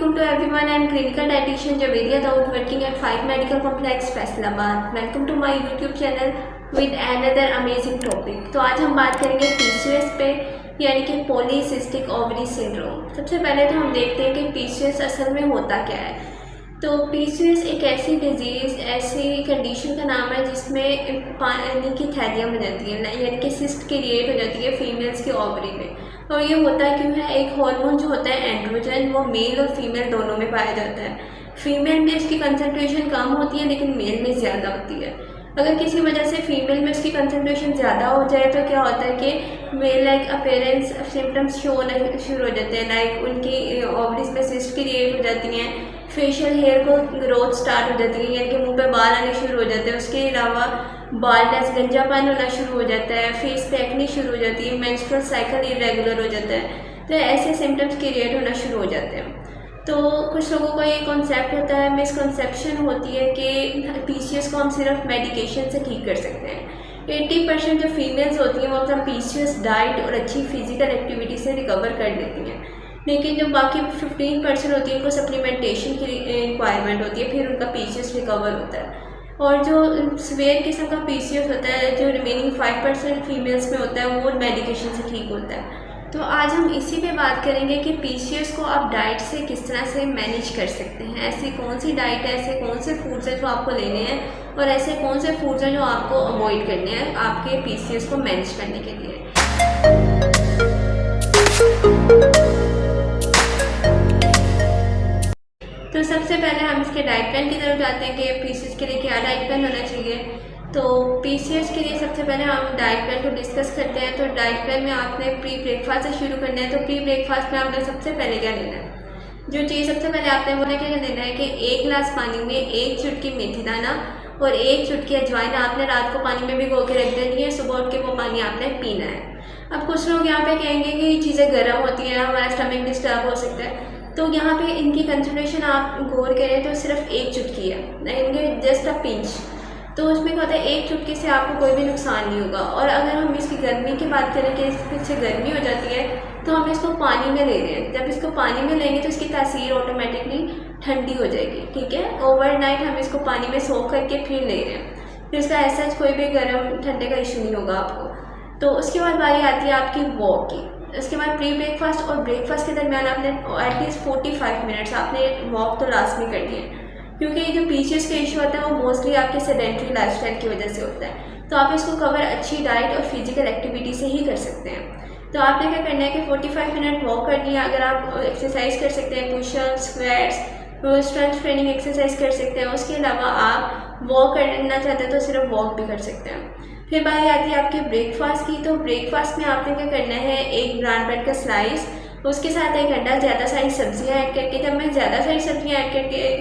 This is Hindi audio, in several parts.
Assalamualaikum to everyone. I am clinical dietitian Javeria Daud working at 5 Medical Complex Faisalabad. Welcome to my YouTube channel with another amazing topic. तो आज हम बात करेंगे PCOS पे, यानी कि पॉलीसिस्टिक ओवरी सिंड्रोम। सबसे पहले तो हम देखते हैं कि PCOS असल में होता क्या है। तो PCOS एक ऐसी डिजीज़, ऐसी कंडीशन का नाम है जिसमें पानी की थैलियाँ बन जाती हैं, यानी कि सिस्ट क्रिएट हो जाती है फीमेल्स की ओवरी में। और ये होता क्यों है? एक हार्मोन जो होता है एंड्रोजन, वो मेल और फीमेल दोनों में पाया जाता है। फीमेल में इसकी कंसंट्रेशन कम होती है लेकिन मेल में ज़्यादा होती है। अगर किसी वजह से फीमेल में इसकी कंसंट्रेशन ज़्यादा हो जाए तो क्या होता है कि male like appearance symptoms show होना शुरू हो जाते हैं। लाइक उनकी ओवरीज में सिस्ट क्रिएट हो जाती हैं, फेशियल हेयर को ग्रोथ स्टार्ट हो जाती है, यानी कि मुंह पे बाल आने शुरू हो जाते हैं। उसके अलावा बाल्डनेस, गंजापन होना शुरू हो जाता है, फेस पे एक्ने शुरू हो जाती है, मेंस्ट्रुअल साइकिल इरेगुलर हो जाता है। तो ऐसे सिम्टम्स क्रिएट होना शुरू हो जाते हैं। तो कुछ लोगों का ये कॉन्सेप्ट होता है, मिसकॉन्सेप्शन होती है कि PCOS को हम सिर्फ मेडिकेशन से ठीक कर सकते हैं। 80% जो फीमेल्स होती हैं वो अपना PCOS डाइट और अच्छी फिजिकल एक्टिविटी से रिकवर कर लेती हैं, लेकिन जो बाकी 15% होती है उनको सप्लीमेंटेशन की रिक्वायरमेंट होती है, फिर उनका PCOS रिकवर होता है। और जो सीवियर किस्म का PCOS होता है, जो रिमेनिंग 5% फीमेल्स में होता है, वो मेडिकेशन से ठीक होता है। तो आज हम इसी पे बात करेंगे कि PCOS को आप डाइट से किस तरह से मैनेज कर सकते हैं। ऐसी कौन सी डाइट है, ऐसे कौन से फूड्स हैं जो आपको लेने हैं, और ऐसे कौन से फूड्स हैं जो आपको अवॉइड करने हैं आपके PCOS को मैनेज करने के लिए। तो सबसे पहले हम इसके डाइट प्लान की तरफ जाते हैं कि PCOS के लिए क्या डाइट प्लान होना चाहिए। तो PCOS के लिए सबसे पहले हम डाइट प्लान को डिस्कस करते हैं। तो डाइट प्लान में आपने प्री ब्रेकफास्ट से शुरू करना है। तो प्री ब्रेकफास्ट में आपने सबसे पहले क्या लेना है? जो चीज़ सबसे पहले आपने वो क्या लेना है कि 1 गिलास पानी में 1 चुटकी मेथी दाना और 1 चुटकी अजवाइन आपने रात को पानी में भिगो के रख देनी है। सुबह उठ के वो पानी आपने पीना है। अब कुछ लोग यहाँ पे कहेंगे कि ये चीज़ें गर्म होती हैं, हमारा स्टमक डिस्टर्ब हो सकता है। तो यहाँ पे इनकी कंसंट्रेशन आप गौर करें तो सिर्फ 1 चुटकी है, इनके जस्ट अ पिंच। तो उसमें क्या होता है, 1 चुटकी से आपको कोई भी नुकसान नहीं होगा। और अगर हम इसकी गर्मी की बात करें कि इससे गर्मी हो जाती है, तो हम इसको पानी में ले रहे हैं। जब इसको पानी में लेंगे तो इसकी तासीर ऑटोमेटिकली ठंडी हो जाएगी, ठीक है। ओवरनाइट हम इसको पानी में सोख करके फिर ले रहे हैं, फिर इसका ऐसा कोई भी गर्म ठंडे का इशू नहीं होगा आपको। तो उसके बाद बारी आती है आपकी वॉक की। उसके बाद प्री ब्रेकफास्ट और ब्रेकफास्ट के दरमियान आपने एटलीस्ट 45 मिनट्स आपने वॉक तो लाजमी करनी है, क्योंकि जो PCOS का इशू होता है वो मोस्टली आपके सेडेंट्री लाइफस्टाइल की वजह से होता है। तो आप इसको कवर अच्छी डाइट और फिजिकल एक्टिविटी से ही कर सकते हैं। तो आपने क्या करना है कि 45 मिनट वॉक करनी है। अगर आप एक्सरसाइज कर सकते हैं, pushups, squats, strength training exercise कर सकते हैं। उसके अलावा आप वॉक करना चाहते हैं तो सिर्फ वॉक भी कर सकते हैं। फिर बारी आती है आपके ब्रेकफास्ट की। तो ब्रेकफास्ट में आपने क्या करना है, 1 ब्राउन ब्रेड का स्लाइस, उसके साथ 1 अंडा, ज़्यादा सारी सब्जियां ऐड करके। जब मैं ज़्यादा सारी सब्जियां ऐड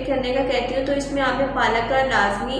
करने का कहती हूँ तो इसमें आपने पालक का लाजमी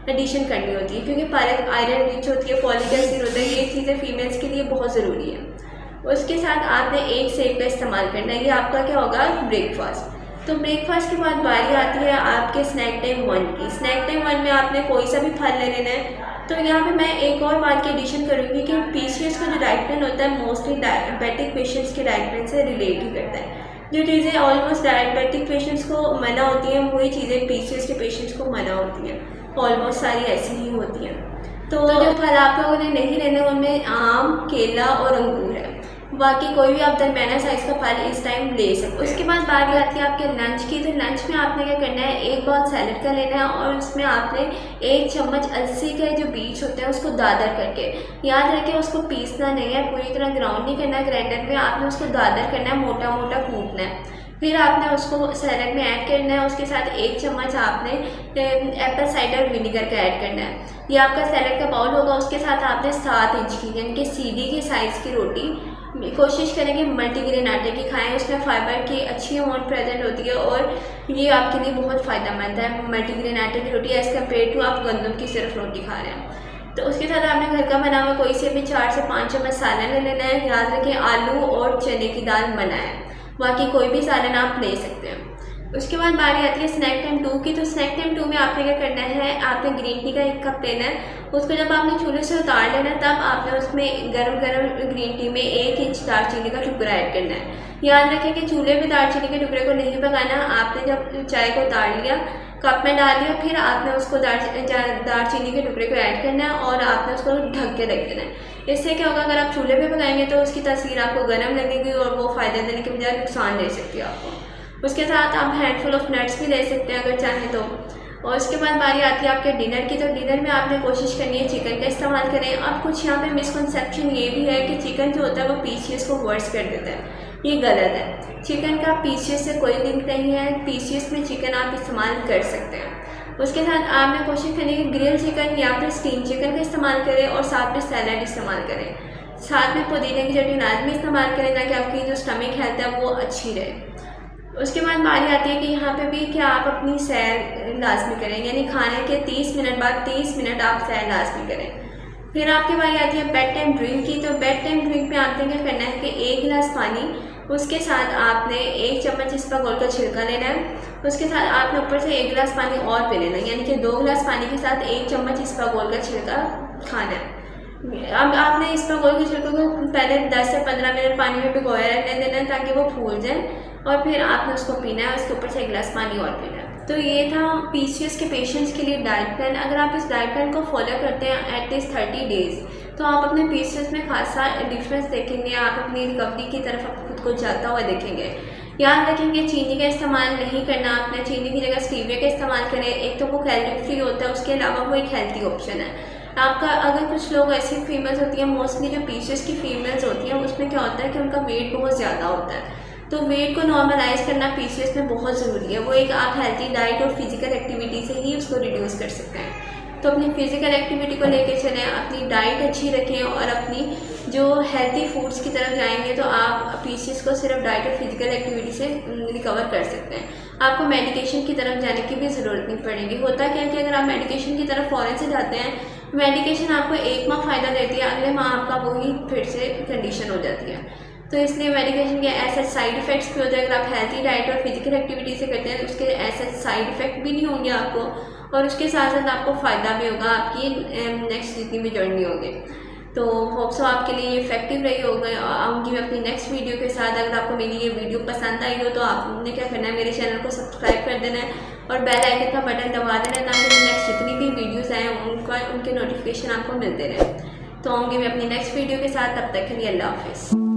एडिशन करनी होती है, क्योंकि पालक आयरन रिच होती है, फॉलिक एसिड होता है, ये चीज़ें फीमेल्स के लिए बहुत ज़रूरी है। उसके साथ आपने 1 सेब का इस्तेमाल करना है। ये आपका क्या होगा, ब्रेकफास्ट। तो ब्रेकफास्ट के बाद बारी आती है आपके स्नैक टाइम 1 की। स्नैक टाइम 1 में आपने कोई सा भी फल ले लेना है। तो यहाँ पे मैं एक और बात की एडिशन करूँगी कि PCOS का जो डाइट प्लान होता है मोस्टली डायबिटिक पेशेंट्स के डाइट प्लान से रिलेट ही करता है। जो चीज़ें ऑलमोस्ट डायबिटिक पेशेंट्स को मना होती हैं वही चीज़ें PCOS के पेशेंट्स को मना होती हैं, ऑलमोस्ट सारी ऐसी ही होती हैं। तो जो फल आप लोगों ने नहीं लेने उनमें आम, केला और अंगूर है। बाकी कोई भी आप दरमियाना साइज़ का फल इस टाइम ले सकते हो। उसके बाद बारी आती है आपके लंच की। तो लंच में आपने क्या करना है, 1 बाउल सैलड का लेना है और उसमें आपने 1 चम्मच अलसी के जो बीज होते हैं उसको दादर करके, याद रखें उसको पीसना नहीं है, पूरी तरह ग्राउंड नहीं करना है ग्राइंडर में, आपने उसको दादर करना है, मोटा मोटा कूटना है। फिर आपने उसको सैलड में ऐड करना है। उसके साथ 1 चम्मच आपने एप्पल साइडर विनीगर का ऐड करना है। ये आपका सैलड का बाउल होगा। उसके साथ आपने 7 इंच की यानी कि CD की साइज़ की रोटी, कोशिश करेंगे मल्टीग्रेन आटे की खाएं, उसमें फाइबर की अच्छी अमाउंट प्रेजेंट होती है और ये आपके लिए बहुत फ़ायदेमंद है मल्टीग्रेन आटे की रोटी एज़ कम्पेयर टू आप गंदम की सिर्फ रोटी खा रहे हैं। तो उसके साथ आपने घर का बना हुआ कोई से भी 4 से 5 चम्मच सालन ले लेना है। याद रखें आलू और चने की दाल बनाए, बाकी कोई भी सालन आप ले सकते हैं। उसके बाद बारी आती है स्नैक टाइम 2 की। तो स्नैक टाइम 2 में आपने क्या करना है, आपने ग्रीन टी का 1 कप लेना है। उसको जब आपने चूल्हे से उतार लेना है तब आपने उसमें गरम गरम ग्रीन टी में 1 इंच दालचीनी का टुकड़ा ऐड करना है। याद रखें कि चूल्हे पे दालचीनी के टुकड़े को नहीं पकाना। आपने जब चाय को उतार लिया, कप में डाल दिया, फिर आपने उसको दालचीनी के टुकड़े को ऐड करना है और आपने उसको ढक के रख देना है। इससे क्या होगा, अगर आप चूल्हे पे पकाएंगे तो उसकी तासीर आपको गर्म लगेगी और वो फ़ायदा देने के बजाय नुकसान दे सकती है आपको। उसके साथ आप हैंडफुल ऑफ नट्स भी ले सकते हैं अगर चाहें तो। और उसके बाद बारी आती है आपके डिनर की। तो डिनर में आपने कोशिश करनी है चिकन का इस्तेमाल करें। अब कुछ यहाँ पे मिसकंसेप्शन ये भी है कि चिकन जो होता है वो पीसीएस को वर्स कर देता है। ये गलत है। चिकन का पीसीएस से कोई लिंक नहीं है। पीसीएस में चिकन आप इस्तेमाल कर सकते हैं। उसके साथ आपने कोशिश करनी है कि ग्रिल चिकन या फिर स्टीम चिकन का इस्तेमाल करें और साथ में सैलड इस्तेमाल करें। साथ में पुदीने की चटनी लाजमी इस्तेमाल करें ताकि आपकी जो स्टमक हेल्थ है वो अच्छी रहे। उसके बाद बारी आती है कि यहाँ पे भी कि आप अपनी सैर लाजमी करें, यानी खाने के 30 मिनट बाद 30 मिनट आप सैर लाजमी करें। फिर आपकी बारी आती है बेड टाइम ड्रिंक की। तो बेड टाइम ड्रिंक में आपने क्या करना है कि 1 गिलास पानी, उसके साथ आपने 1 चम्मच इसबगोल का छिलका लेना है। उसके साथ आपने ऊपर से 1 गिलास पानी और पी लेना है, यानी कि 2 गिलास पानी के साथ 1 चम्मच इसबगोल का छिलका खाना है। अब आपने इसबगोल के छिलकों को पहले 10 से 15 मिनट पानी में भिगोया रहने देना है ताकि वो फूल जाए और फिर आपने उसको पीना है। उसके ऊपर से 1 गिलास पानी और पीना है। तो ये था पीसीएस के पेशेंट्स के लिए डाइट प्लान। अगर आप इस डाइट प्लान को फॉलो करते हैं एटलीस्ट 30 डेज़, तो आप अपने पीसीएस में खासा डिफरेंस देखेंगे। आप अपनी रिकवरी की तरफ आप खुद को जाता हुआ देखेंगे। याद रखेंगे चीनी का इस्तेमाल नहीं करना। आपने चीनी की जगह स्टीविया का इस्तेमाल करें। एक तो वो कैलोरी फ्री होता है, उसके अलावा वो एक हेल्थी ऑप्शन है आपका। अगर कुछ लोग ऐसी फीमेल्स होती हैं, मोस्टली जो पीसीएस की फीमेल्स होती हैं, उसमें क्या होता है कि उनका वेट बहुत ज़्यादा होता है। तो वेट को नॉर्मलाइज करना पीसीएस में बहुत ज़रूरी है। वो एक आप हेल्थी डाइट और फिजिकल एक्टिविटी से ही उसको रिड्यूस कर सकते हैं। तो अपनी फिजिकल एक्टिविटी को लेकर चलें, अपनी डाइट अच्छी रखें और अपनी जो हेल्थी फूड्स की तरफ जाएंगे तो आप पीसीएस को सिर्फ डाइट और फिजिकल एक्टिविटी से रिकवर कर सकते हैं। आपको मेडिकेशन की तरफ जाने की भी ज़रूरत नहीं पड़ेगी। होता क्या है कि अगर आप मेडिकेशन की तरफ फ़ौरन से जाते हैं, मेडिकेशन आपको 1 माह फ़ायदा देती है, अगले माह आपका वही फिर से कंडीशन हो जाती है। तो इसलिए मेडिकेशन के ऐसे साइड इफ़ेक्ट्स भी होते हैं। अगर आप हेल्थी डाइट और फिजिकल एक्टिविटी से करते हैं तो उसके ऐसे साइड इफ़ेक्ट भी नहीं होंगे आपको, और उसके साथ साथ आपको फ़ायदा भी होगा आपकी नेक्स्ट जितनी भी जर्नी होगी। तो होप सो आपके लिए ये इफेक्टिव रही होगा। आऊँगी मैं अपनी नेक्स्ट वीडियो के साथ। अगर आपको मेरी ये वीडियो पसंद आई हो तो आपने क्या करना है, मेरे चैनल को सब्सक्राइब कर देना है और बेल आइकन का बटन दबा देना है ताकि नेक्स्ट जितनी भी वीडियोज़ आएँ उनके नोटिफिकेशन आपको मिलते रहे। तो आऊँगी मैं अपनी नेक्स्ट वीडियो के साथ। तब तक के लिए अल्लाह हाफिज़।